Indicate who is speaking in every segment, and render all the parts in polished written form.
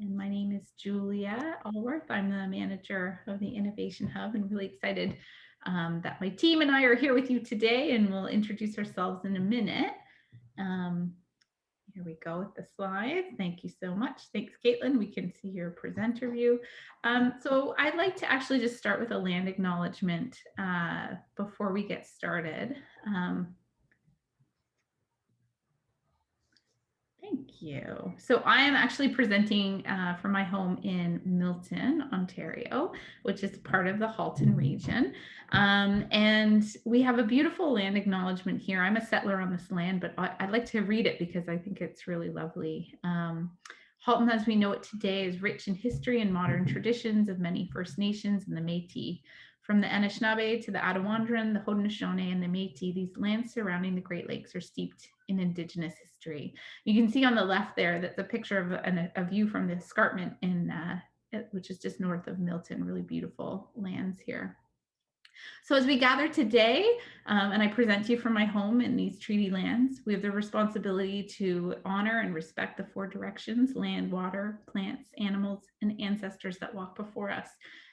Speaker 1: And my name is Julia Allworth. I'm the manager of the Innovation Hub and really excited that my team and I are here with you today, and we'll introduce ourselves in a minute. Here we go with the slides. Thank you so much. Thanks, Kaitlyn. We can see your presenter view. So I'd like to actually just start with a land acknowledgement before we get started. Thank you. So I am actually presenting from my home in Milton, Ontario, which is part of the Halton region. And we have a beautiful land acknowledgement here. I'm a settler on this land, but I'd like to read it because I think it's really lovely. Halton, as we know it today, is rich in history and modern traditions of many First Nations and the Métis. From the Anishinaabe to the Attawandaron, the Haudenosaunee, and the Métis, these lands surrounding the Great Lakes are steeped in Indigenous history. You can see on the left there that's a picture of a view from the escarpment which is just north of Milton. Really beautiful lands here. So as we gather today, and I present to you from my home in these treaty lands, we have the responsibility to honor and respect the four directions: land, water, plants, animals, and ancestors that walk before us,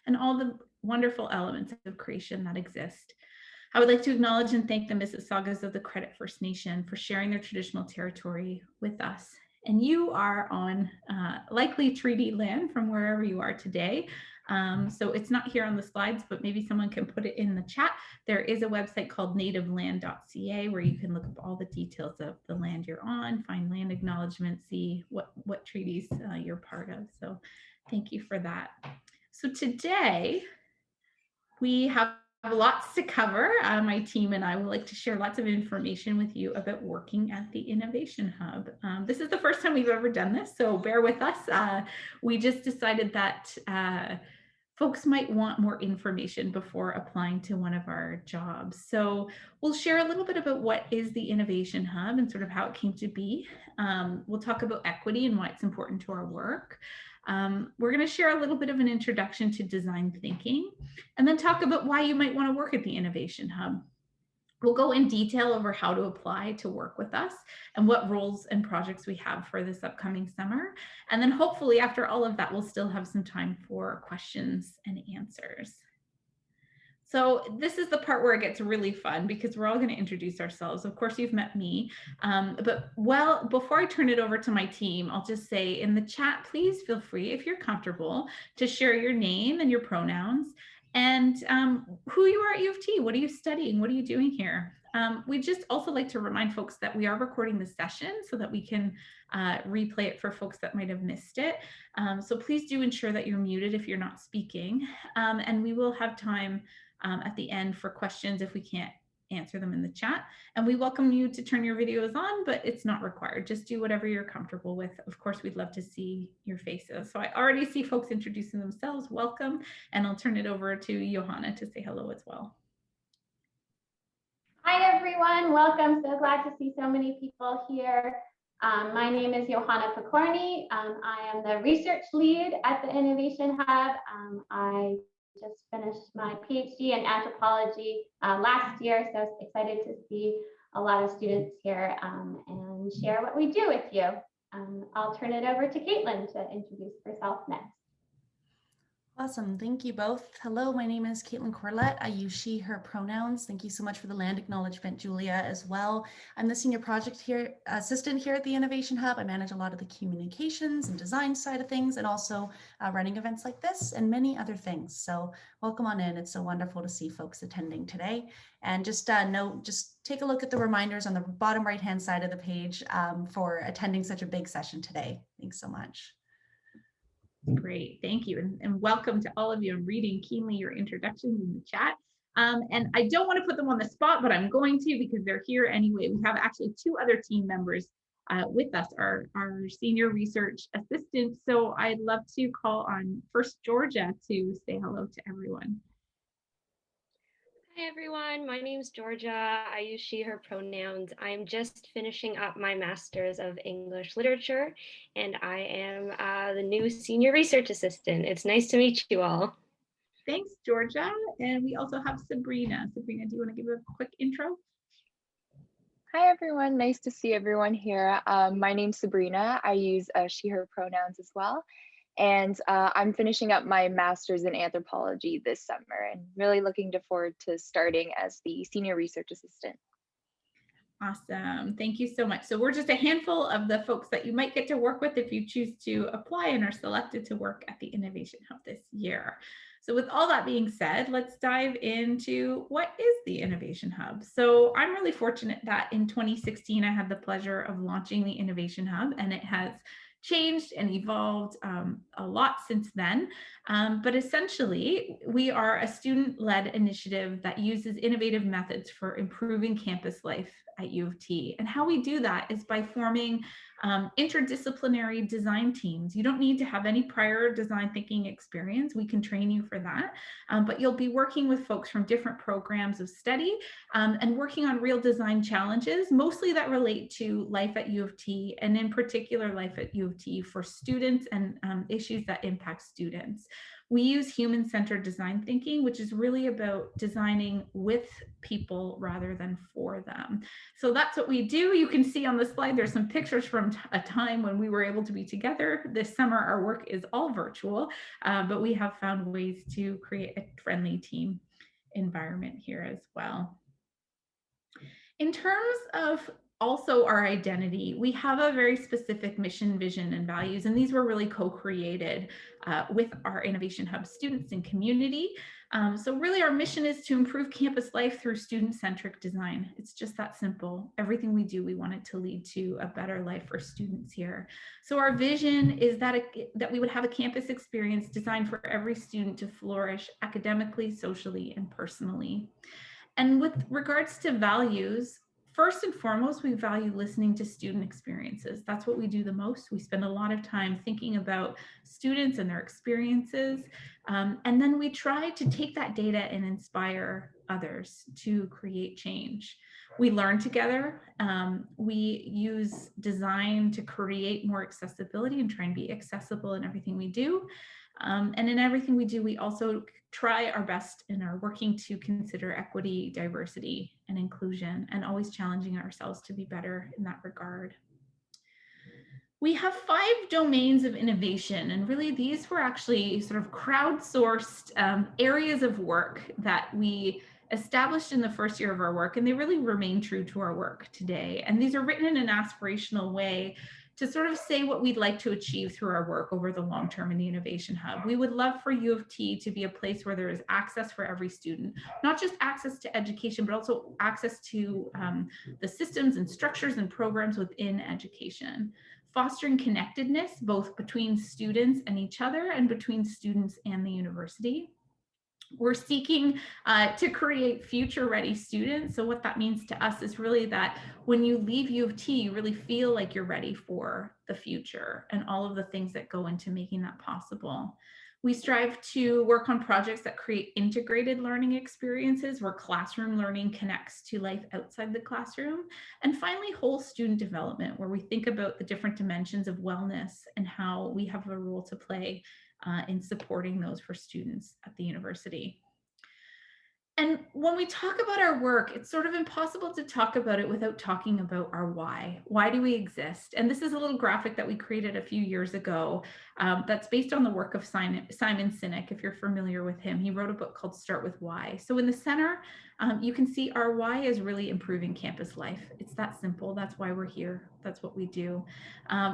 Speaker 1: and all the wonderful elements of creation that exist. I would like to acknowledge and thank the Mississaugas of the Credit First Nation for sharing their traditional territory with us. And you are on likely treaty land from wherever you are today. So it's not here on the slides, but maybe someone can put it in the chat. There is a website called nativeland.ca where you can look up all the details of the land you're on, find land acknowledgements, see what treaties you're part of. So thank you for that. So today we have lots to cover. My team and I would like to share lots of information with you about working at the Innovation Hub. This is the first time we've ever done this, so bear with us. We just decided that folks might want more information before applying to one of our jobs. So we'll share a little bit about what is the Innovation Hub and sort of how it came to be. We'll talk about equity and why it's important to our work. We're going to share a little bit of an introduction to design thinking, and then talk about why you might want to work at the Innovation Hub. We'll go in detail over how to apply to work with us and what roles and projects we have for this upcoming summer. And then hopefully after all of that, we'll still have some time for questions and answers. So this is the part where it gets really fun because we're all going to introduce ourselves. Of course, you've met me, but before I turn it over to my team, I'll just say in the chat, please feel free, if you're comfortable, to share your name and your pronouns and who you are at U of T. What are you studying? What are you doing here? We just also like to remind folks that we are recording the session so that we can replay it for folks that might have missed it. So please do ensure that you're muted if you're not speaking, and we will have time at the end for questions if we can't answer them in the chat. And we welcome you to turn your videos on, but it's not required. Just do whatever you're comfortable with. Of course, we'd love to see your faces. So I already see folks introducing themselves. Welcome. And I'll turn it over to Johanna to say hello as well.
Speaker 2: Hi, everyone. Welcome. So glad to see so many people here. My name is Johanna Pokorny. I am the research lead at the Innovation Hub. I just finished my PhD in anthropology last year, so excited to see a lot of students here and share what we do with you. I'll turn it over to Kaitlyn to introduce herself next.
Speaker 3: Awesome. Thank you both. Hello, my name is Kaitlyn Corlett. I use she, her pronouns. Thank you so much for the land acknowledgement, Julia, as well. I'm the senior project assistant here at the Innovation Hub. I manage a lot of the communications and design side of things, and also running events like this and many other things. So welcome on in. It's so wonderful to see folks attending today. And just take a look at the reminders on the bottom right-hand side of the page for attending such a big session today. Thanks so much.
Speaker 1: Great, thank you, and welcome to all of you. I'm reading keenly your introductions in the chat, and I don't want to put them on the spot, but I'm going to because they're here anyway. We have actually two other team members with us, our senior research assistant. So I'd love to call on first Georgia to say hello to everyone.
Speaker 4: Hi everyone, my name is Georgia. I use she, her pronouns. I'm just finishing up my Master's of English Literature, and I am the new Senior Research Assistant. It's nice to meet you all.
Speaker 1: Thanks, Georgia. And we also have Sabrina. Sabrina, do you want to give a quick intro?
Speaker 5: Hi everyone, nice to see everyone here. My name's Sabrina. I use she, her pronouns as well. And I'm finishing up my master's in anthropology this summer and really looking forward to starting as the senior research assistant.
Speaker 1: Awesome. Thank you so much. So we're just a handful of the folks that you might get to work with if you choose to apply and are selected to work at the Innovation Hub this year. So with all that being said, let's dive into what is the Innovation Hub. So I'm really fortunate that in 2016, I had the pleasure of launching the Innovation Hub, and it has changed and evolved a lot since then. But essentially, we are a student-led initiative that uses innovative methods for improving campus life at U of T. And how we do that is by forming interdisciplinary design teams. You don't need to have any prior design thinking experience. We can train you for that. But you'll be working with folks from different programs of study and working on real design challenges, mostly that relate to life at U of T, and in particular life at U of T for students and issues that impact students. We use human-centered design thinking, which is really about designing with people rather than for them. So that's what we do. You can see on the slide, there's some pictures from a time when we were able to be together. This summer, our work is all virtual, but we have found ways to create a friendly team environment here as well. In terms of also our identity, we have a very specific mission, vision, and values, and these were really co-created with our Innovation Hub students and community. So really our mission is to improve campus life through student-centric design. It's just that simple. Everything we do, we want it to lead to a better life for students here. So our vision is that we would have a campus experience designed for every student to flourish academically, socially, and personally. And with regards to values, first and foremost, we value listening to student experiences. That's what we do the most. We spend a lot of time thinking about students and their experiences. And then we try to take that data and inspire others to create change. We learn together. We use design to create more accessibility and try and be accessible in everything we do. And in everything we do, we also try our best and are working to consider equity, diversity, and inclusion, and always challenging ourselves to be better in that regard. We have 5 domains of innovation, and really these were actually sort of crowdsourced areas of work that we established in the first year of our work, and they really remain true to our work today. And these are written in an aspirational way to sort of say what we'd like to achieve through our work over the long term in the Innovation Hub. We would love for U of T to be a place where there is access for every student, not just access to education, but also access to the systems and structures and programs within education. Fostering connectedness, both between students and each other and between students and the university. We're seeking to create future-ready students. So what that means to us is really that when you leave U of T, you really feel like you're ready for the future and all of the things that go into making that possible. We strive to work on projects that create integrated learning experiences where classroom learning connects to life outside the classroom. And finally, whole student development, where we think about the different dimensions of wellness and how we have a role to play in supporting those for students at the university. And when we talk about our work, it's sort of impossible to talk about it without talking about our why. Why do we exist? And this is a little graphic that we created a few years ago that's based on the work of Simon Sinek, if you're familiar with him. He wrote a book called Start With Why. So in the center, you can see our why is really improving campus life. It's that simple. That's why we're here. That's what we do.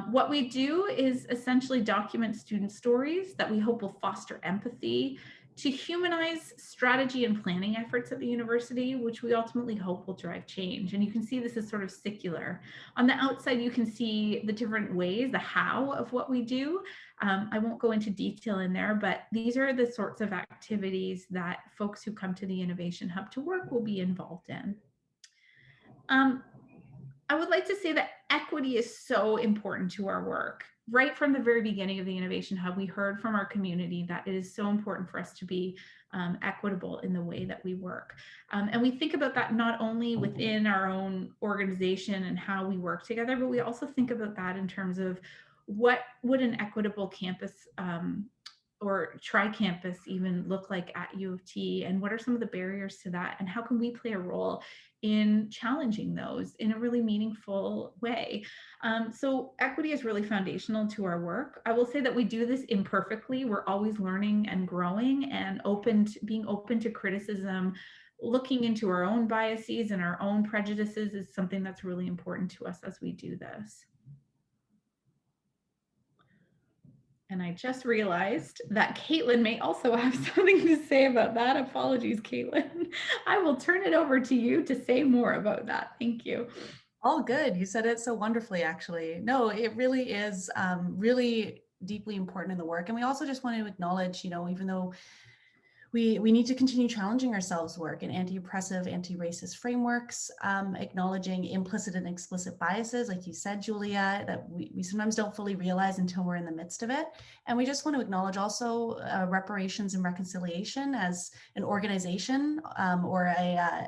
Speaker 1: What we do is essentially document student stories that we hope will foster empathy, to humanize strategy and planning efforts at the university, which we ultimately hope will drive change. And you can see this is sort of secular. On the outside, you can see the different ways, the how of what we do. I won't go into detail in there, but these are the sorts of activities that folks who come to the Innovation Hub to work will be involved in. I would like to say that equity is so important to our work. Right from the very beginning of the Innovation Hub, we heard from our community that it is so important for us to be equitable in the way that we work. And we think about that not only within our own organization and how we work together, but we also think about that in terms of what would an equitable campus or tri-campus even look like at U of T, and what are some of the barriers to that, and how can we play a role in challenging those in a really meaningful way? So equity is really foundational to our work. I will say that we do this imperfectly. We're always learning and growing, and being open to criticism, looking into our own biases and our own prejudices is something that's really important to us as we do this. And I just realized that Kaitlyn may also have something to say about that. Apologies, Kaitlyn. I will turn it over to you to say more about that. Thank you.
Speaker 3: All good. You said it so wonderfully, actually. No, it really is really deeply important in the work. And we also just want to acknowledge, you know, even though we need to continue challenging ourselves work in anti-oppressive, anti-racist frameworks, acknowledging implicit and explicit biases, like you said, Julia, that we sometimes don't fully realize until we're in the midst of it. And we just want to acknowledge also reparations and reconciliation as an organization,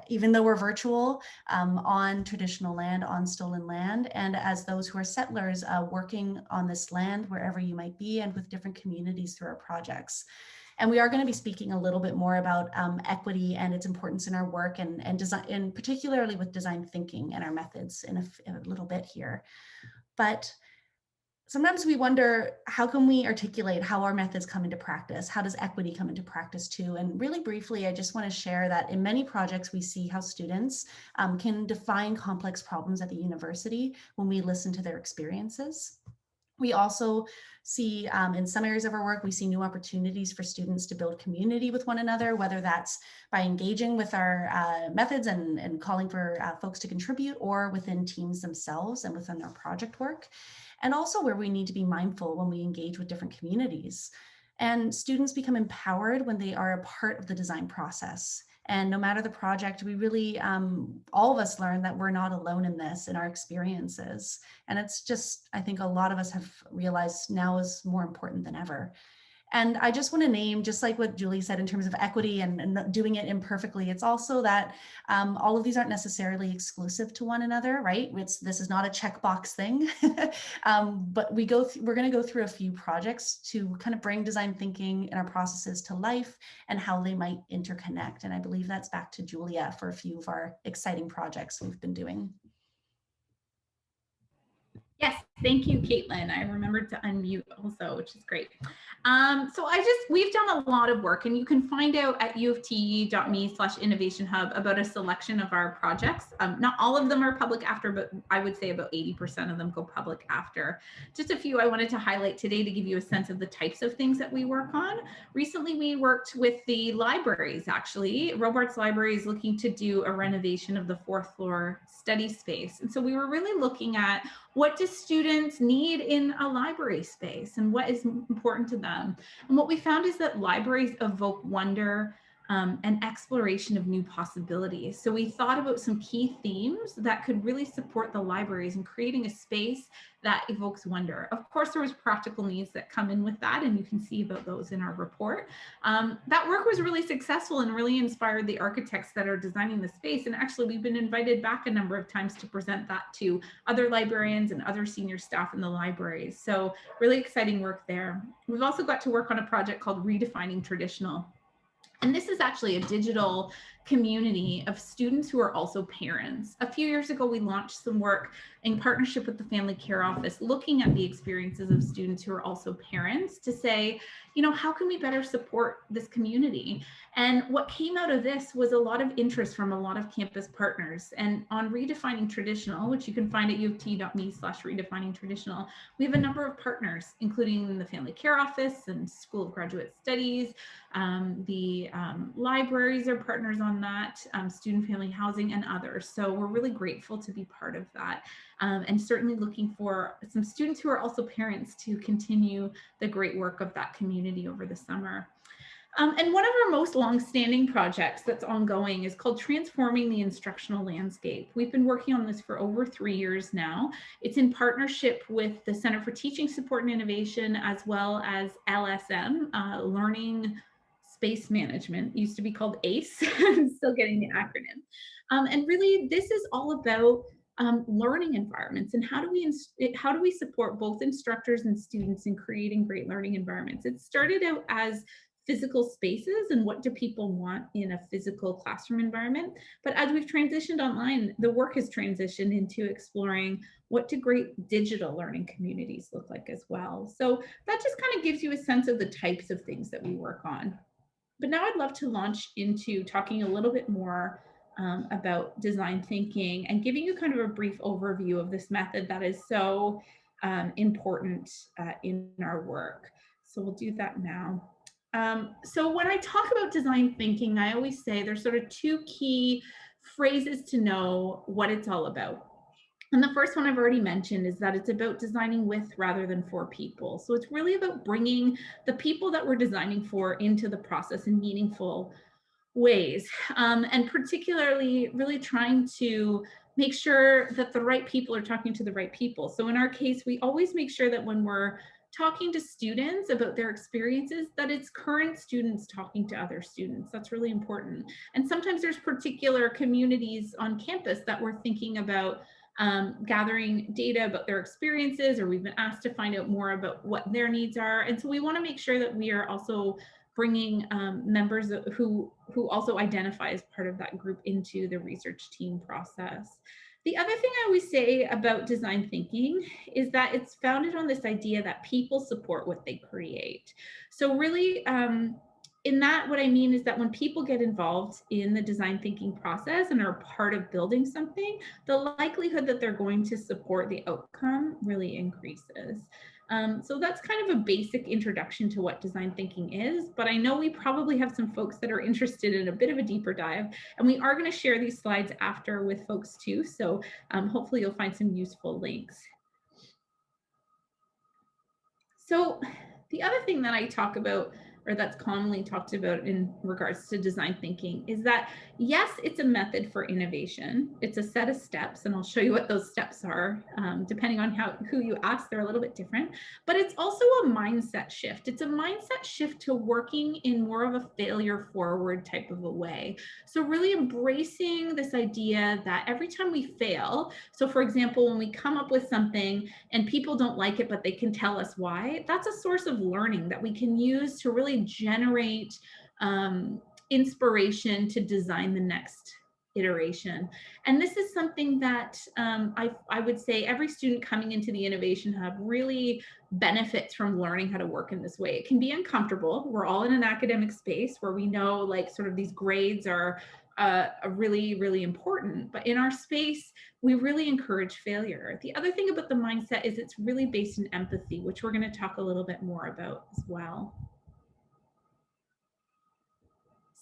Speaker 3: even though we're virtual, on traditional land, on stolen land, and as those who are settlers working on this land, wherever you might be, and with different communities through our projects. And we are going to be speaking a little bit more about equity and its importance in our work, and design, and particularly with design thinking and our methods in a little bit here. But sometimes we wonder, how can we articulate how our methods come into practice? How does equity come into practice too? And really briefly, I just want to share that in many projects, we see how students can define complex problems at the university when we listen to their experiences. We also see in some areas of our work, we see new opportunities for students to build community with one another, whether that's by engaging with our methods and calling for folks to contribute, or within teams themselves and within our project work. And also where we need to be mindful when we engage with different communities. And students become empowered when they are a part of the design process. And no matter the project, we really, all of us learn that we're not alone in this, in our experiences. And it's just, I think a lot of us have realized now is more important than ever. And I just want to name, just like what Julie said in terms of equity and doing it imperfectly, it's also that all of these aren't necessarily exclusive to one another, right? This is not a checkbox thing, but we're going to go through a few projects to kind of bring design thinking and our processes to life and how they might interconnect. And I believe that's back to Julia for a few of our exciting projects we've been doing.
Speaker 1: Yes, thank you, Kaitlyn. I remembered to unmute also, which is great. So we've done a lot of work, and you can find out at uft.me/innovation hub about a selection of our projects. Not all of them are public after, but I would say about 80% of them go public after. Just a few I wanted to highlight today to give you a sense of the types of things that we work on. Recently, we worked with the libraries, actually. Robarts Library is looking to do a renovation of the 4th floor study space. And so we were really looking at, what do students need in a library space and what is important to them? And what we found is that libraries evoke wonder and exploration of new possibilities. So we thought about some key themes that could really support the libraries in creating a space that evokes wonder. Of course, there was practical needs that come in with that, and you can see about those in our report. That work was really successful and really inspired the architects that are designing the space. And actually, we've been invited back a number of times to present that to other librarians and other senior staff in the libraries. So really exciting work there. We've also got to work on a project called Redefining Traditional. And this is actually a digital community of students who are also parents. A few years ago, we launched some work in partnership with the Family Care Office, looking at the experiences of students who are also parents to say, you know, how can we better support this community? And what came out of this was a lot of interest from a lot of campus partners. And on Redefining Traditional, which you can find at uft.me/redefining traditional, we have a number of partners, including the Family Care Office and School of Graduate Studies. The libraries are partners on that, student family housing and others. So we're really grateful to be part of that, and certainly looking for some students who are also parents to continue the great work of that community over the summer. And one of our most long-standing projects that's ongoing is called Transforming the Instructional Landscape. We've been working on this for over 3 years now. It's in partnership with the Center for Teaching Support and Innovation, as well as LSM, Learning Space Management, used to be called ACE. I'm still getting the acronym. And really, this is all about learning environments, and how do we support both instructors and students in creating great learning environments. It started out as physical spaces and what do people want in a physical classroom environment. But as we've transitioned online, the work has transitioned into exploring what do great digital learning communities look like as well. So that just kind of gives you a sense of the types of things that we work on. But now I'd love to launch into talking a little bit more about design thinking and giving you kind of a brief overview of this method that is so important in our work. So we'll do that now. So when I talk about design thinking, I always say there's sort of two key phrases to know what it's all about. And the first one I've already mentioned is that it's about designing with rather than for people. So it's really about bringing the people that we're designing for into the process in meaningful ways, and particularly really trying to make sure that the right people are talking to the right people. So in our case, we always make sure that when we're talking to students about their experiences, that it's current students talking to other students. That's really important. And sometimes there's particular communities on campus that we're thinking about gathering data about their experiences, or we've been asked to find out more about what their needs are. And so we want to make sure that we are also bringing members who also identify as part of that group into the research team process. The other thing I always say about design thinking is that it's founded on this idea that people support what they create. So really, in that, what I mean is that when people get involved in the design thinking process and are part of building something, the likelihood that they're going to support the outcome really increases. So that's kind of a basic introduction to what design thinking is, but I know we probably have some folks that are interested in a bit of a deeper dive, and we are going to share these slides after with folks too. So hopefully you'll find some useful links. So the other thing that I talk about, or that's commonly talked about in regards to design thinking, is that yes, it's a method for innovation. It's a set of steps, and I'll show you what those steps are. Depending on who you ask, they're a little bit different, but it's also a mindset shift. It's a mindset shift to working in more of a failure forward type of a way. So really embracing this idea that every time we fail, so for example, when we come up with something and people don't like it, but they can tell us why, that's a source of learning that we can use to really generate inspiration to design the next iteration. And this is something that I would say every student coming into the Innovation Hub really benefits from learning how to work in this way. It can be uncomfortable. We're all in an academic space where we know like sort of these grades are really, really important. But in our space, we really encourage failure. The other thing about the mindset is it's really based in empathy, which we're going to talk a little bit more about as well.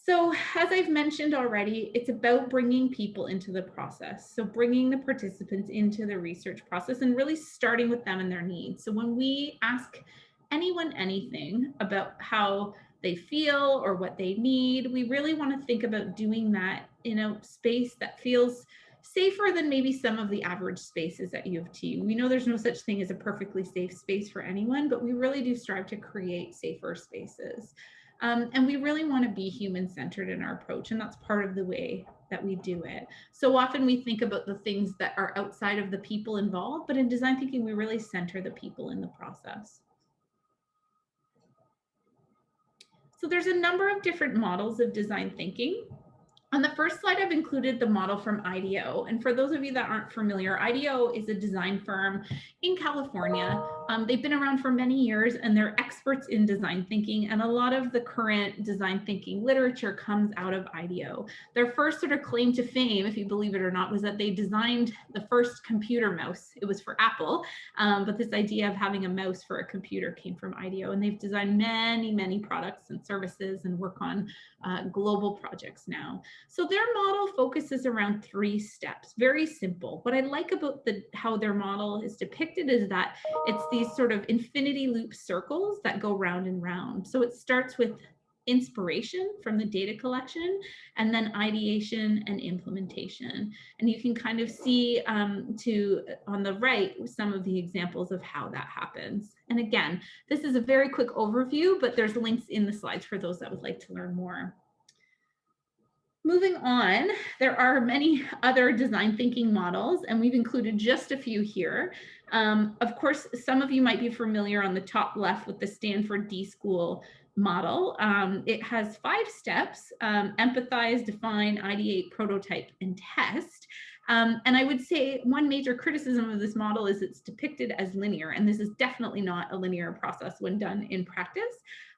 Speaker 1: So as I've mentioned already, it's about bringing people into the process. So bringing the participants into the research process and really starting with them and their needs. So when we ask anyone anything about how they feel or what they need, we really want to think about doing that in a space that feels safer than maybe some of the average spaces at U of T. We know there's no such thing as a perfectly safe space for anyone, but we really do strive to create safer spaces. And we really want to be human-centered in our approach, and that's part of the way that we do it. So often we think about the things that are outside of the people involved, but in design thinking, we really center the people in the process. So there's a number of different models of design thinking. On the first slide, I've included the model from IDEO. And for those of you that aren't familiar, IDEO is a design firm in California. They've been around for many years and they're experts in design thinking. And a lot of the current design thinking literature comes out of IDEO. Their first sort of claim to fame, if you believe it or not, was that they designed the first computer mouse. It was for Apple, but this idea of having a mouse for a computer came from IDEO. And they've designed many, many products and services and work on global projects now. So their model focuses around 3 steps, very simple. What I like about how their model is depicted is that it's these sort of infinity loop circles that go round and round. So it starts with inspiration from the data collection, and then ideation and implementation. And you can kind of see on the right some of the examples of how that happens. And again, this is a very quick overview, but there's links in the slides for those that would like to learn more. Moving on, there are many other design thinking models, and we've included just a few here. Of course, some of you might be familiar on the top left with the Stanford D-School model. It has 5 steps: empathize, define, ideate, prototype, and test. And I would say one major criticism of this model is it's depicted as linear, and this is definitely not a linear process when done in practice.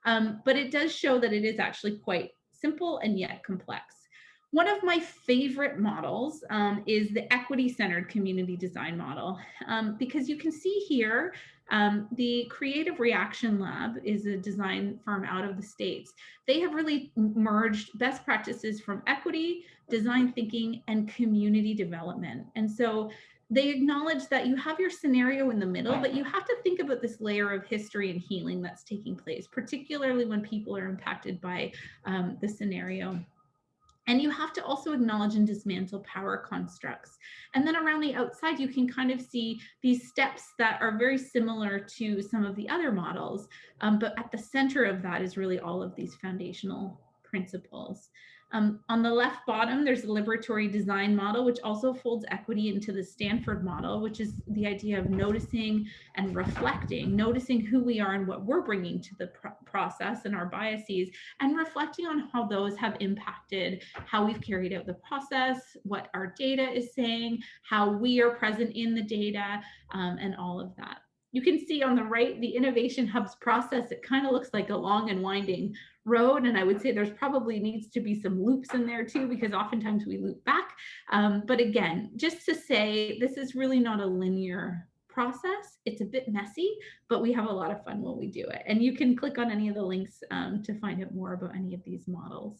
Speaker 1: But it does show that it is actually quite simple and yet complex. One of my favorite models is the equity-centered community design model, because you can see here, the Creative Reaction Lab is a design firm out of the States. They have really merged best practices from equity, design thinking, and community development. And so they acknowledge that you have your scenario in the middle, but you have to think about this layer of history and healing that's taking place, particularly when people are impacted by the scenario. And you have to also acknowledge and dismantle power constructs. And then around the outside, you can kind of see these steps that are very similar to some of the other models. But at the center of that is really all of these foundational principles. On the left bottom, there's the liberatory design model, which also folds equity into the Stanford model, which is the idea of noticing and reflecting, noticing who we are and what we're bringing to the process and our biases, and reflecting on how those have impacted how we've carried out the process, what our data is saying, how we are present in the data, and all of that. You can see on the right, the Innovation Hub's process. It kind of looks like a long and winding road. And I would say there's probably needs to be some loops in there too, because oftentimes we loop back. But again, just to say, this is really not a linear process. It's a bit messy, but we have a lot of fun when we do it. And you can click on any of the links to find out more about any of these models.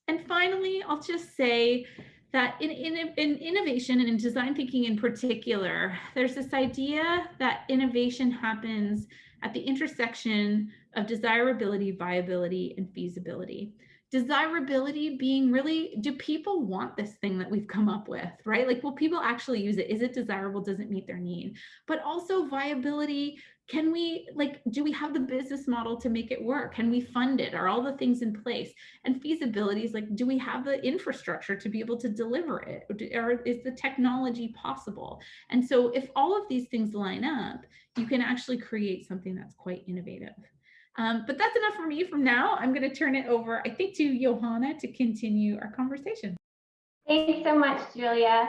Speaker 1: And finally, I'll just say that in innovation and in design thinking in particular, there's this idea that innovation happens at the intersection of desirability, viability, and feasibility. Desirability being really, do people want this thing that we've come up with, right? Like, will people actually use it? Is it desirable? Does it meet their need? But also viability, can we, like, do we have the business model to make it work? Can we fund it? Are all the things in place? And feasibility is like, do we have the infrastructure to be able to deliver it? Or is the technology possible? And so if all of these things line up, you can actually create something that's quite innovative. But that's enough for me from now. I'm going to turn it over, I think, to Johanna to continue our conversation.
Speaker 2: Thanks so much, Julia.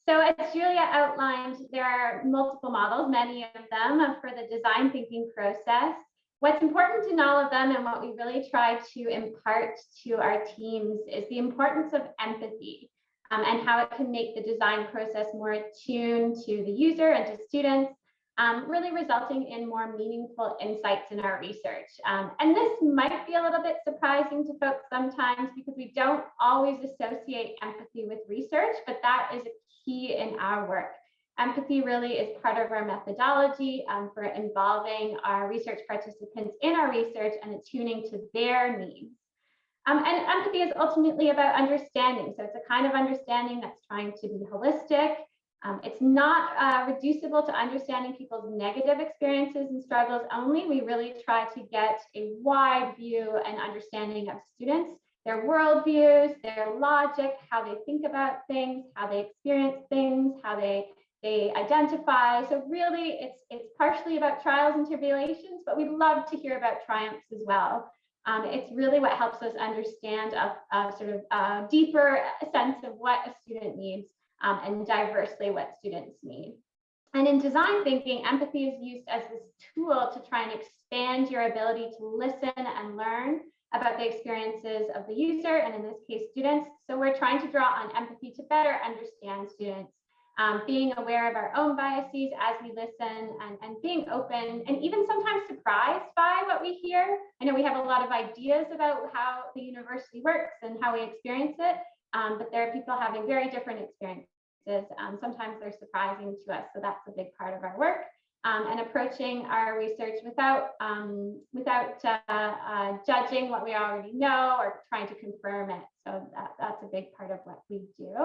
Speaker 2: So as Julia outlined, there are multiple models, many of them for the design thinking process. What's important in all of them, and what we really try to impart to our teams, is the importance of empathy and how it can make the design process more attuned to the user and to students, really resulting in more meaningful insights in our research. And this might be a little bit surprising to folks sometimes, because we don't always associate empathy with research, but that is a key in our work. Empathy really is part of our methodology for involving our research participants in our research and attuning to their needs. And empathy is ultimately about understanding. So it's a kind of understanding that's trying to be holistic. It's not reducible to understanding people's negative experiences and struggles only. We really try to get a wide view and understanding of students, their worldviews, their logic, how they think about things, how they experience things, how they identify. So really, it's partially about trials and tribulations, but we love to hear about triumphs as well. It's really what helps us understand a sort of deeper sense of what a student needs, and diversely what students need. And in design thinking, empathy is used as this tool to try and expand your ability to listen and learn about the experiences of the user, and in this case, students. So we're trying to draw on empathy to better understand students, being aware of our own biases as we listen, and being open and even sometimes surprised by what we hear. I know we have a lot of ideas about how the university works and how we experience it, but there are people having very different experiences. Sometimes they're surprising to us, so that's a big part of our work. And approaching our research without judging what we already know or trying to confirm it. So that's a big part of what we do.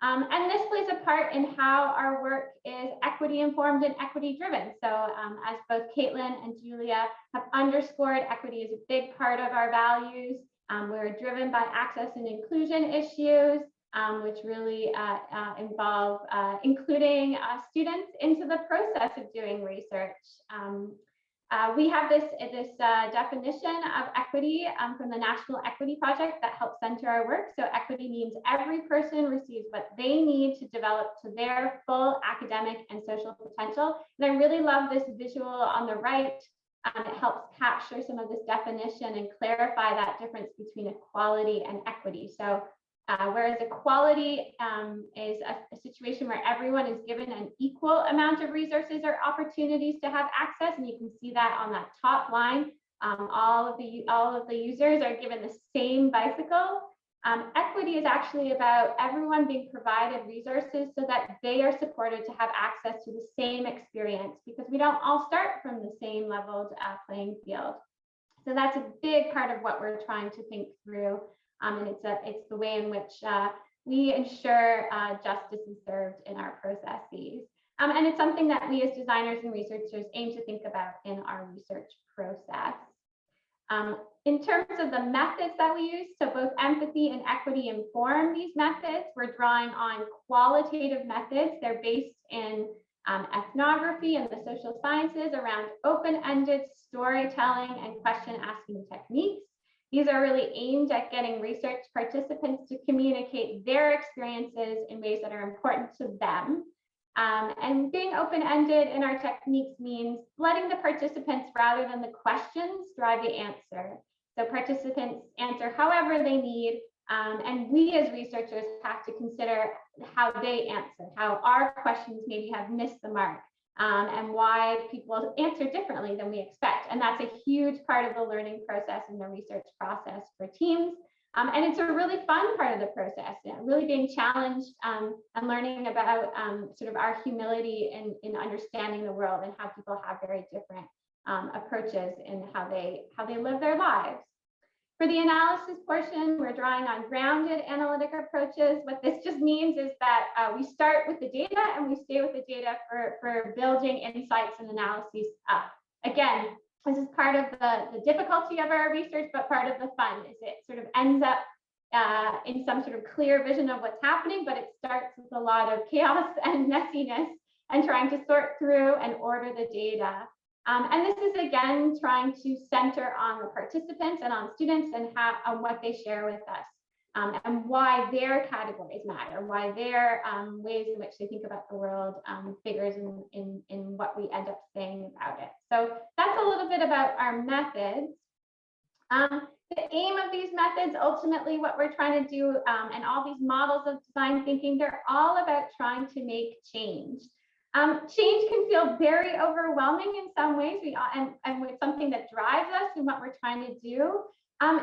Speaker 2: And this plays a part in how our work is equity informed and equity driven. So as both Kaitlyn and Julia have underscored, equity is a big part of our values. We're driven by access and inclusion issues, which really involve including students into the process of doing research. We have this definition of equity from the National Equity Project that helps center our work. So equity means every person receives what they need to develop to their full academic and social potential. And I really love this visual on the right. It helps capture some of this definition and clarify that difference between equality and equity. So whereas equality is a situation where everyone is given an equal amount of resources or opportunities to have access, and you can see that on that top line, all of the users are given the same bicycle. Equity is actually about everyone being provided resources so that they are supported to have access to the same experience, because we don't all start from the same leveled playing field. So that's a big part of what we're trying to think through. And it's the way in which we ensure justice is served in our processes. And it's something that we as designers and researchers aim to think about in our research process. In terms of the methods that we use, so both empathy and equity inform these methods. We're drawing on qualitative methods. They're based in ethnography and the social sciences around open-ended storytelling and question-asking techniques. These are really aimed at getting research participants to communicate their experiences in ways that are important to them. And being open-ended in our techniques means letting the participants rather than the questions drive the answer. So participants answer however they need, and we as researchers have to consider how they answer, how our questions maybe have missed the mark. And why people answer differently than we expect. And that's a huge part of the learning process and the research process for teams. And it's a really fun part of the process, really being challenged and learning about sort of our humility in understanding the world and how people have very different approaches in how they live their lives. For the analysis portion, we're drawing on grounded analytic approaches. What this just means is that we start with the data and we stay with the data for building insights and analyses up. Again, this is part of the difficulty of our research, but part of the fun is it sort of ends up in some sort of clear vision of what's happening, but it starts with a lot of chaos and messiness and trying to sort through and order the data. And this is, again, trying to center on the participants and on students and what they share with us and why their categories matter, why their ways in which they think about the world figures in what we end up saying about it. So that's a little bit about our methods. The aim of these methods, ultimately what we're trying to do, and all these models of design thinking, they're all about trying to make change. Change can feel very overwhelming in some ways, and with something that drives us in what we're trying to do.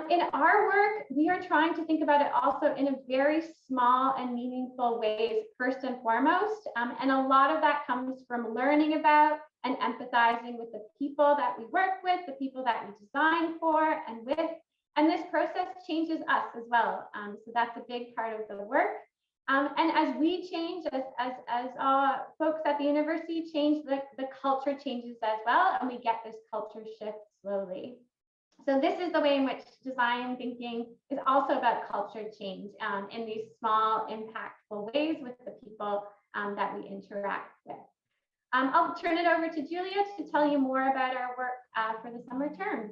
Speaker 2: In our work, we are trying to think about it also in a very small and meaningful ways, first and foremost. And a lot of that comes from learning about and empathizing with the people that we work with, the people that we design for and with. And this process changes us as well. So that's a big part of the work. And as we change, as folks at the university change, the culture changes as well, and we get this culture shift slowly. So this is the way in which design thinking is also about culture change in these small, impactful ways with the people that we interact with. I'll turn it over to Julia to tell you more about our work for the summer term.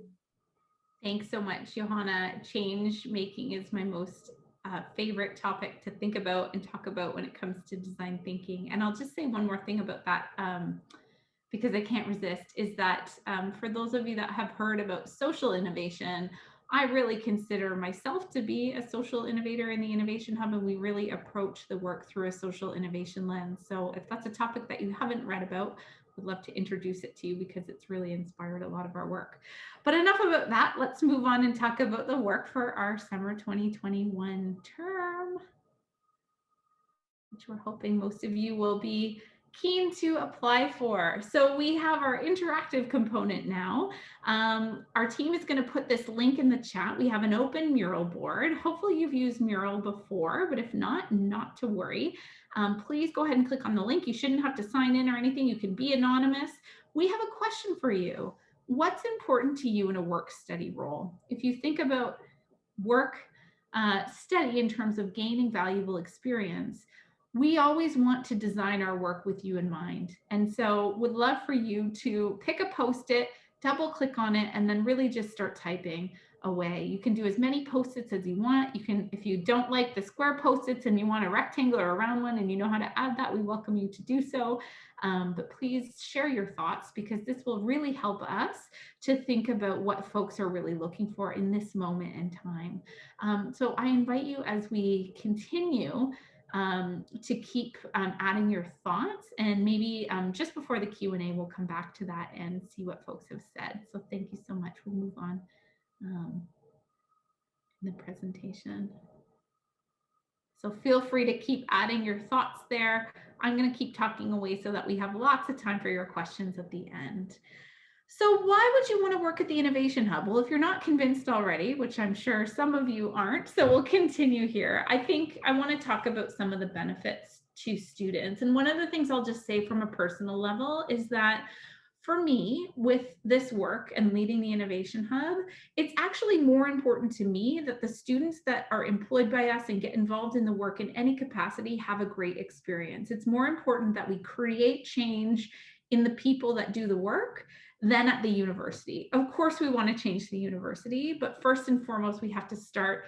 Speaker 1: Thanks so much, Johanna. Change making is my most favorite topic to think about and talk about when it comes to design thinking. And I'll just say one more thing about that, because I can't resist, is that for those of you that have heard about social innovation, I really consider myself to be a social innovator in the Innovation Hub, and we really approach the work through a social innovation lens. So if that's a topic that you haven't read about, I'd love to introduce it to you because it's really inspired a lot of our work. But enough about that. Let's move on and talk about the work for our summer 2021 term, which we're hoping most of you will be keen to apply for. So we have our interactive component now. Our team is going to put this link in the chat. We have an open mural board. Hopefully you've used Mural before, but if not, not to worry. Please go ahead and click on the link. You shouldn't have to sign in or anything. You can be anonymous. We have a question for you. What's important to you in a work study role? If you think about work steady in terms of gaining valuable experience, we always want to design our work with you in mind. And so would love for you to pick a Post-it, double click on it, and then really just start typing away. You can do as many Post-its as you want. You can, if you don't like the square Post-its and you want a rectangular or a round one and you know how to add that, we welcome you to do so. But please share your thoughts, because this will really help us to think about what folks are really looking for in this moment in time. So I invite you, as we continue, to keep adding your thoughts, and maybe just before the Q&A, we'll come back to that and see what folks have said. So thank you so much. We'll move on in the presentation. So feel free to keep adding your thoughts there. I'm going to keep talking away so that we have lots of time for your questions at the end. So why would you want to work at the Innovation Hub? Well, if you're not convinced already, which I'm sure some of you aren't, so we'll continue here. I think I want to talk about some of the benefits to students. And one of the things I'll just say from a personal level is that for me, with this work and leading the Innovation Hub, it's actually more important to me that the students that are employed by us and get involved in the work in any capacity have a great experience. It's more important that we create change in the people that do the work than at the university. Of course, we want to change the university, but first and foremost, we have to start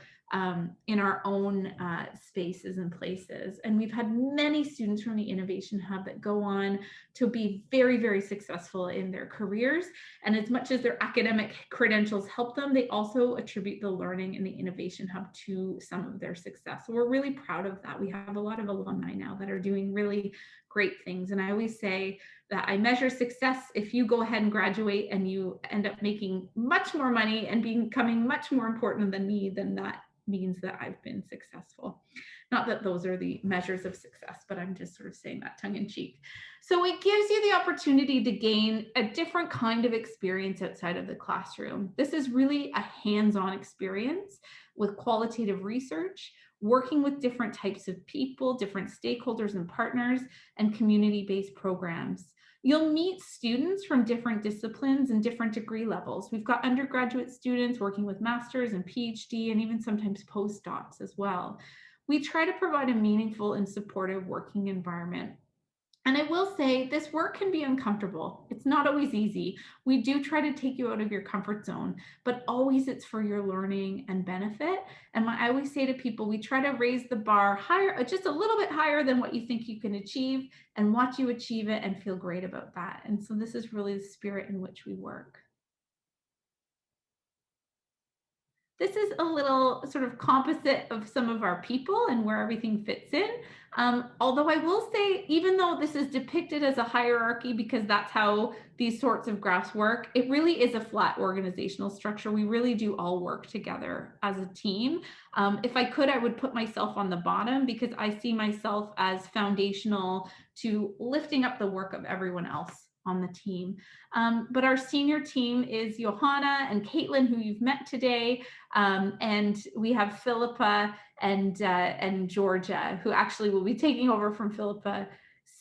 Speaker 1: in our own spaces and places. And we've had many students from the Innovation Hub that go on to be very, very successful in their careers. And as much as their academic credentials help them, they also attribute the learning in the Innovation Hub to some of their success. So we're really proud of that. We have a lot of alumni now that are doing really great things. And I always say that I measure success if you go ahead and graduate and you end up making much more money and becoming much more important than me, then that means that I've been successful. Not that those are the measures of success, but I'm just sort of saying that tongue in cheek. So it gives you the opportunity to gain a different kind of experience outside of the classroom. This is really a hands-on experience with qualitative research, working with different types of people, different stakeholders and partners, and community-based programs. You'll meet students from different disciplines and different degree levels. We've got undergraduate students working with masters and PhD, and even sometimes postdocs as well. We try to provide a meaningful and supportive working environment. And I will say this work can be uncomfortable. It's not always easy. We do try to take you out of your comfort zone, but always it's for your learning and benefit. And I always say to people, we try to raise the bar higher, just a little bit higher than what you think you can achieve, and watch you achieve it and feel great about that. And so this is really the spirit in which we work. This is a little sort of composite of some of our people and where everything fits in. Although I will say, even though this is depicted as a hierarchy because that's how these sorts of graphs work, it really is a flat organizational structure. We really do all work together as a team. If I could, I would put myself on the bottom because I see myself as foundational to lifting up the work of everyone else on the team. But our senior team is Johanna and Kaitlyn, who you've met today, and we have Philippa and Georgia, who actually will be taking over from Philippa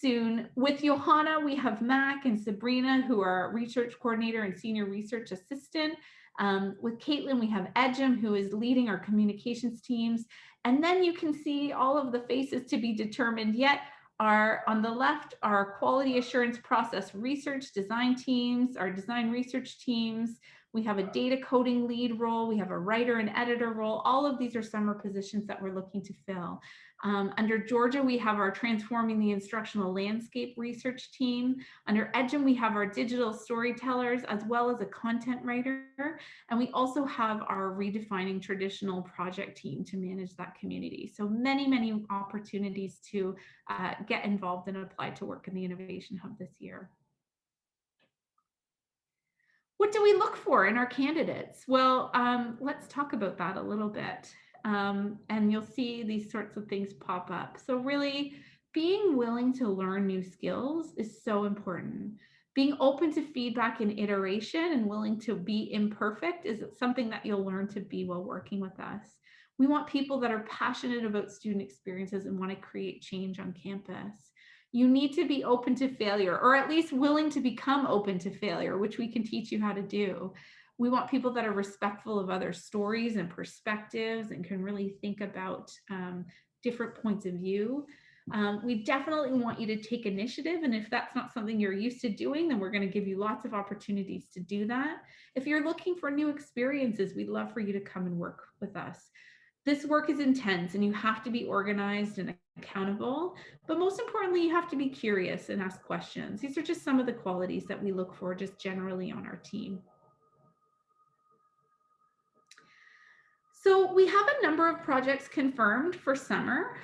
Speaker 1: soon. With Johanna, we have Mac and Sabrina, who are research coordinator and senior research assistant. With Kaitlyn, we have Ejim, who is leading our communications teams. And then you can see all of the faces to be determined yet. On the left, our quality assurance process research design teams, our design research teams. We have a data coding lead role. We have a writer and editor role. All of these are summer positions that we're looking to fill. Under Georgia, we have our transforming the instructional landscape research team. Under Ejim, we have our digital storytellers as well as a content writer. And we also have our redefining traditional project team to manage that community. So many, many opportunities to get involved and apply to work in the Innovation Hub this year. What do we look for in our candidates? Well, let's talk about that a little bit. And you'll see these sorts of things pop up. So really being willing to learn new skills is so important. Being open to feedback and iteration and willing to be imperfect is something that you'll learn to be while working with us. We want people that are passionate about student experiences and want to create change on campus. You need to be open to failure, or at least willing to become open to failure, which we can teach you how to do. We want people that are respectful of other stories and perspectives and can really think about different points of view. We definitely want you to take initiative, and if that's not something you're used to doing, then we're going to give you lots of opportunities to do that. If you're looking for new experiences, we'd love for you to come and work with us. This work is intense and you have to be organized and accountable, but most importantly, you have to be curious and ask questions. These are just some of the qualities that we look for just generally on our team. So we have a number of projects confirmed for summer.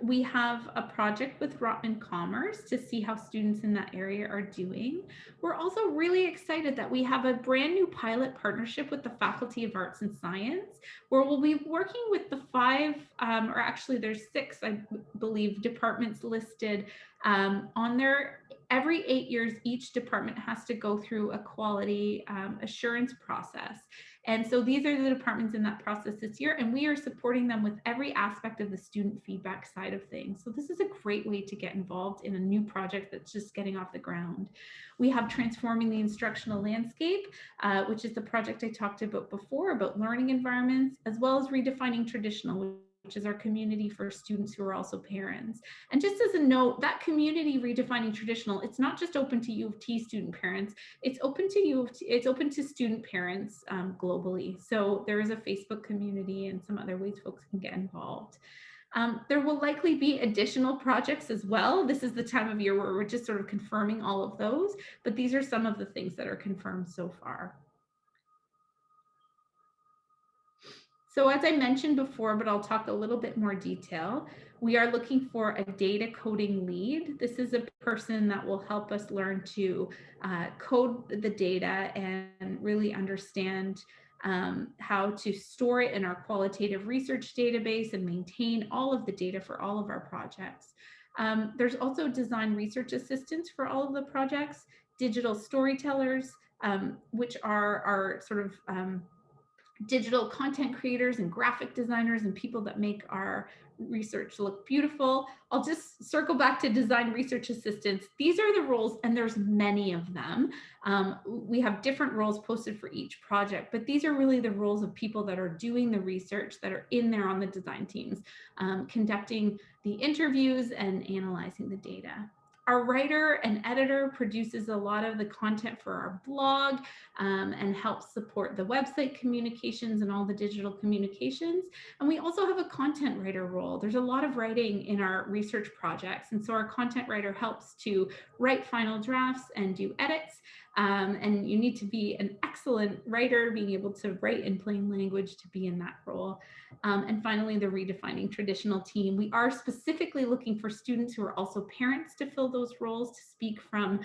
Speaker 1: We have a project with Rotman Commerce to see how students in that area are doing. We're also really excited that we have a brand new pilot partnership with the Faculty of Arts and Science, where we'll be working with the 5, or actually there's 6, I believe, departments listed on there. Every 8 years, each department has to go through a quality assurance process. And so these are the departments in that process this year, and we are supporting them with every aspect of the student feedback side of things. So this is a great way to get involved in a new project that's just getting off the ground. We have Transforming the Instructional Landscape, which is the project I talked about before, about learning environments, as well as Redefining Traditional, which is our community for students who are also parents. And just as a note, that community Redefining Traditional, it's not just open to U of T student parents, it's open to it's open to student parents globally. So there is a Facebook community and some other ways folks can get involved. There will likely be additional projects as well. This is the time of year where we're just sort of confirming all of those, but these are some of the things that are confirmed so far. So as I mentioned before, but I'll talk a little bit more detail, we are looking for a data coding lead. This is a person that will help us learn to code the data and really understand how to store it in our qualitative research database and maintain all of the data for all of our projects. There's also design research assistants for all of the projects, digital storytellers, which are our sort of digital content creators and graphic designers and people that make our research look beautiful. I'll just circle back to design research assistants. These are the roles, and there's many of them. We have different roles posted for each project, but these are really the roles of people that are doing the research, that are in there on the design teams, conducting the interviews and analyzing the data. Our writer and editor produces a lot of the content for our blog and helps support the website communications and all the digital communications. And we also have a content writer role. There's a lot of writing in our research projects. And so our content writer helps to write final drafts and do edits. And you need to be an excellent writer, being able to write in plain language to be in that role. And finally, the Redefining Traditional team. We are specifically looking for students who are also parents to fill those roles, to speak from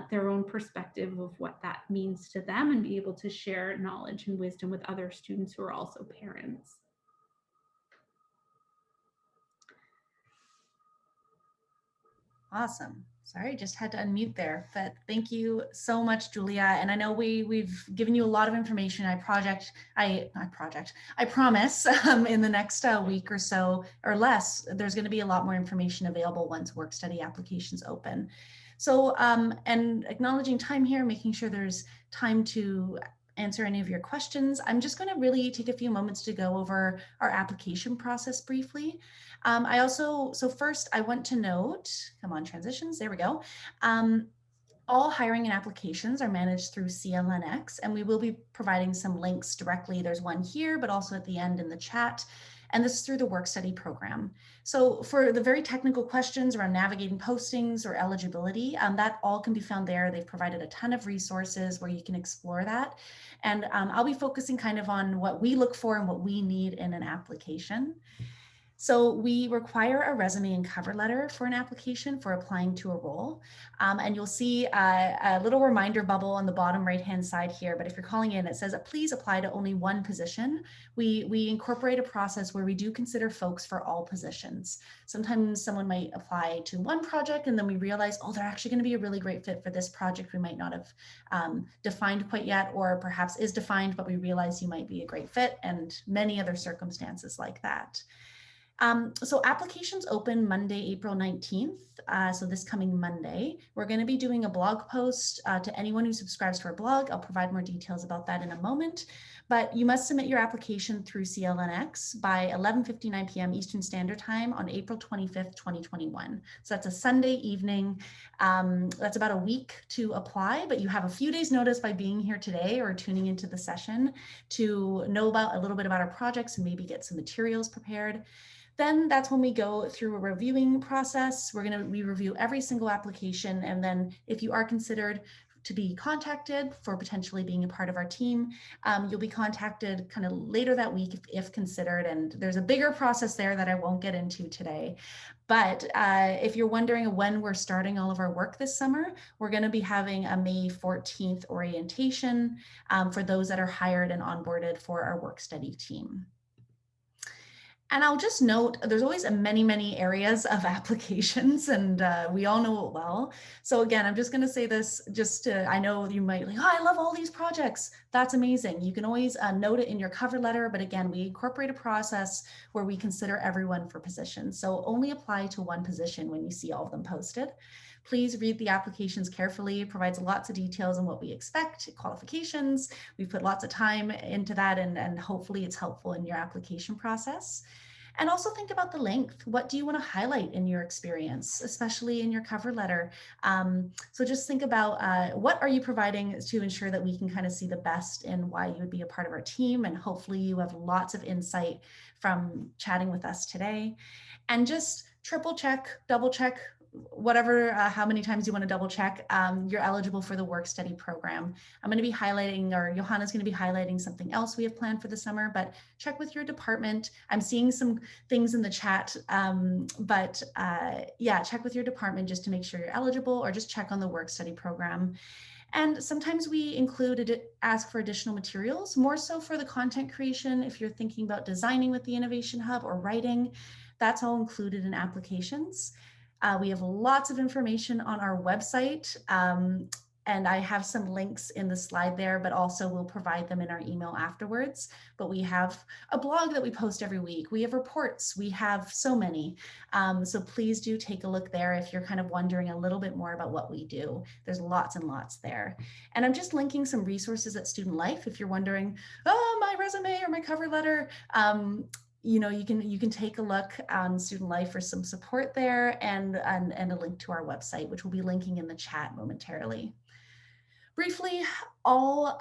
Speaker 1: their own perspective of what that means to them and be able to share knowledge and wisdom with other students who are also parents.
Speaker 3: Awesome. Sorry, just had to unmute there, but thank you so much, Julia. And I know we've given you a lot of information. I promise in the next week or so or less, there's going to be a lot more information available once work study applications open. So, and acknowledging time here, making sure there's time to answer any of your questions. I'm just going to really take a few moments to go over our application process briefly. So first I want to note, come on, transitions, there we go. All hiring and applications are managed through CLNX, and we will be providing some links directly. There's one here, but also at the end in the chat. And this is through the work study program. So for the very technical questions around navigating postings or eligibility, that all can be found there. They've provided a ton of resources where you can explore that. And I'll be focusing kind of on what we look for and what we need in an application. So we require a resume and cover letter for an application for applying to a role. And you'll see a little reminder bubble on the bottom right-hand side here. But if you're calling in, it says, please apply to only one position. We incorporate a process where we do consider folks for all positions. Sometimes someone might apply to one project and then we realize, oh, they're actually going to be a really great fit for this project we might not have defined quite yet, or perhaps is defined, but we realize you might be a great fit, and many other circumstances like that. So applications open Monday, April 19th. So this coming Monday, we're going to be doing a blog post to anyone who subscribes to our blog. I'll provide more details about that in a moment, but you must submit your application through CLNX by 11:59 p.m. Eastern Standard Time on April 25th, 2021. So that's a Sunday evening. That's about a week to apply, but you have a few days notice by being here today or tuning into the session to know about a little bit about our projects and maybe get some materials prepared. Then that's when we go through a reviewing process. We review every single application. And then if you are considered to be contacted for potentially being a part of our team, you'll be contacted kind of later that week if considered. And there's a bigger process there that I won't get into today. But if you're wondering when we're starting all of our work this summer, we're going to be having a May 14th orientation for those that are hired and onboarded for our work study team. And I'll just note, there's always many areas of applications, and we all know it well. So again, I'm just going to say this I know you might like, oh, I love all these projects. That's amazing. You can always note it in your cover letter. But again, we incorporate a process where we consider everyone for positions. So only apply to one position when you see all of them posted. Please read the applications carefully. It provides lots of details on what we expect, qualifications. We've put lots of time into that, and hopefully it's helpful in your application process. And also think about the length. What do you want to highlight in your experience, especially in your cover letter? So just think about what are you providing to ensure that we can kind of see the best in why you would be a part of our team. And hopefully you have lots of insight from chatting with us today. And just triple check, double check, whatever, how many times you want to double check, you're eligible for the work study program. I'm going to be highlighting, or Johanna's going to be highlighting something else we have planned for the summer, but check with your department. I'm seeing some things in the chat, yeah, check with your department just to make sure you're eligible, or just check on the work study program. And sometimes we ask for additional materials, more so for the content creation. If you're thinking about designing with the Innovation Hub or writing, that's all included in applications. We have lots of information on our website, and I have some links in the slide there, but also we'll provide them in our email afterwards. But we have a blog that we post every week. We have reports. We have so many. So please do take a look there if you're kind of wondering a little bit more about what we do. There's lots and lots there. And I'm just linking some resources at Student Life if you're wondering, oh, my resume or my cover letter. You know, you can take a look on Student Life for some support there, and a link to our website, which we'll be linking in the chat momentarily. Briefly, oh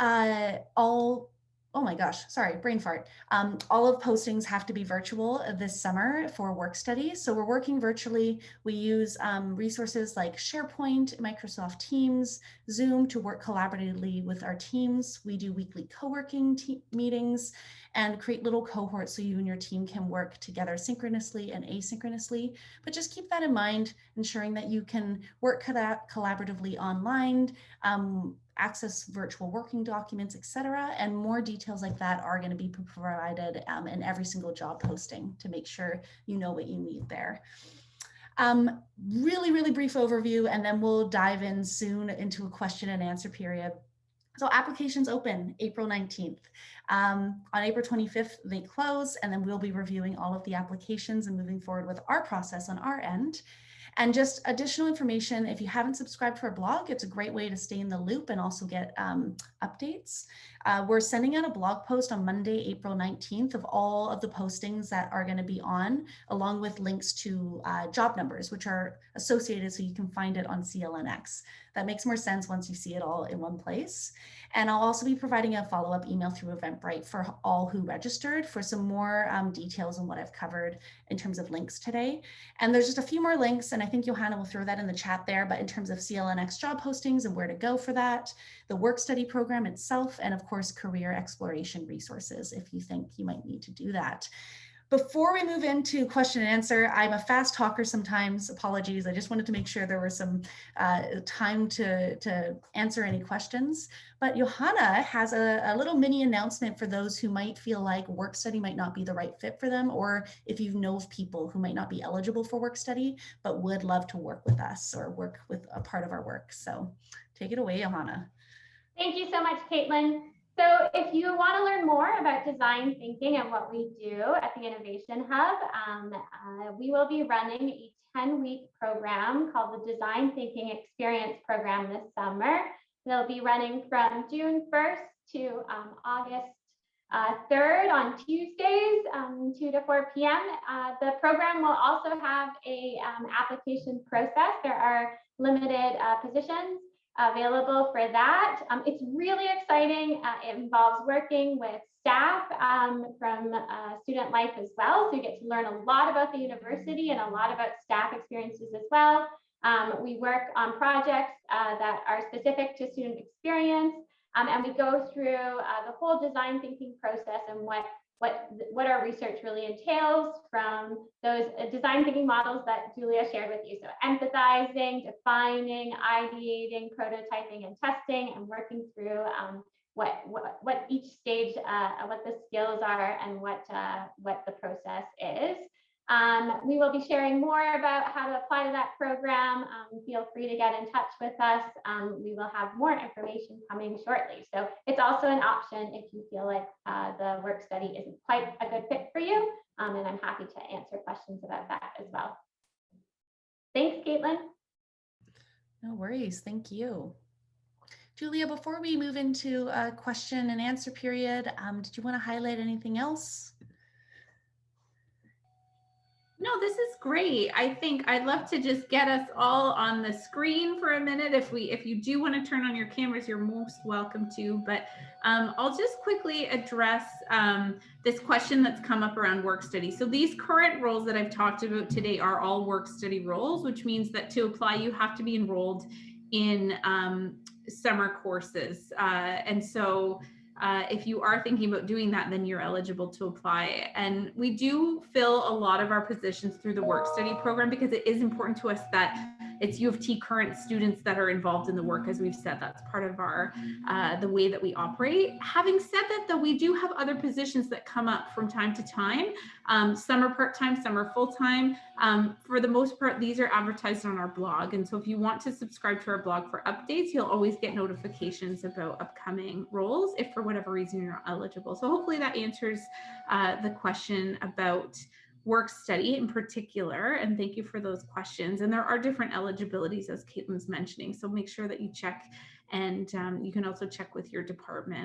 Speaker 3: my gosh, sorry, brain fart. All of postings have to be virtual this summer for work studies. So we're working virtually. We use resources like SharePoint, Microsoft Teams, Zoom to work collaboratively with our teams. We do weekly co-working meetings and create little cohorts so you and your team can work together synchronously and asynchronously. But just keep that in mind, ensuring that you can work collaboratively online, access virtual working documents, etc. And more details like that are going to be provided in every single job posting to make sure you know what you need there. Really brief overview, and then we'll dive in soon into a question and answer period. So applications open April 19th. On April 25th, they close, and then we'll be reviewing all of the applications and moving forward with our process on our end. And just additional information, if you haven't subscribed to our blog, it's a great way to stay in the loop and also get updates. We're sending out a blog post on Monday, April 19th of all of the postings that are going to be on, along with links to job numbers, which are associated so you can find it on CLNX. That makes more sense once you see it all in one place. And I'll also be providing a follow-up email through Eventbrite for all who registered for some more details on what I've covered in terms of links today. And there's just a few more links, and I think Johanna will throw that in the chat there, but in terms of CLNX job postings and where to go for that, the work study program itself, and of course, career exploration resources if you think you might need to do that. Before we move into question and answer, I'm a fast talker sometimes, apologies. I just wanted to make sure there was some time to answer any questions. But Johanna has a little mini announcement for those who might feel like work study might not be the right fit for them, or if you know of people who might not be eligible for work study, but would love to work with us or work with a part of our work. So take it away, Johanna.
Speaker 2: Thank you so much, Kaitlyn. So if you want to learn more about design thinking and what we do at the Innovation Hub, we will be running a 10-week program called the Design Thinking Experience Program this summer. It'll be running from June 1st to August 3rd on Tuesdays, 2 to 4 p.m. The program will also have a application process. There are limited positions available for that. It's really exciting. It involves working with staff from student life as well. So you get to learn a lot about the university and a lot about staff experiences as well. We work on projects that are specific to student experience, and we go through the whole design thinking process and what our research really entails, from those design thinking models that Julia shared with you. So empathizing, defining, ideating, prototyping, and testing, and working through what each stage, what the skills are, and what the process is. We will be sharing more about how to apply to that program. Feel free to get in touch with us. We will have more information coming shortly. So it's also an option if you feel like the work study isn't quite a good fit for you. And I'm happy to answer questions about that as well. Thanks, Kaitlyn.
Speaker 3: No worries. Thank you. Julia, before we move into a question and answer period, did you want to highlight anything else?
Speaker 1: No, this is great. I think I'd love to just get us all on the screen for a minute. If you do want to turn on your cameras, you're most welcome to. But I'll just quickly address this question that's come up around work study. So these current roles that I've talked about today are all work study roles, which means that to apply, you have to be enrolled in summer courses. And so if you are thinking about doing that, then you're eligible to apply. And we do fill a lot of our positions through the work study program because it is important to us that it's U of T current students that are involved in the work. As we've said, that's part of our the way that we operate. Having said that, though, we do have other positions that come up from time to time. Some are part-time, some are full-time. For the most part, these are advertised on our blog. And so if you want to subscribe to our blog for updates, you'll always get notifications about upcoming roles if for whatever reason you're not eligible. So hopefully that answers the question about work study in particular. And thank you for those questions. And there are different eligibilities, as Kaitlyn's mentioning. So make sure that you check, and you can also check with your department.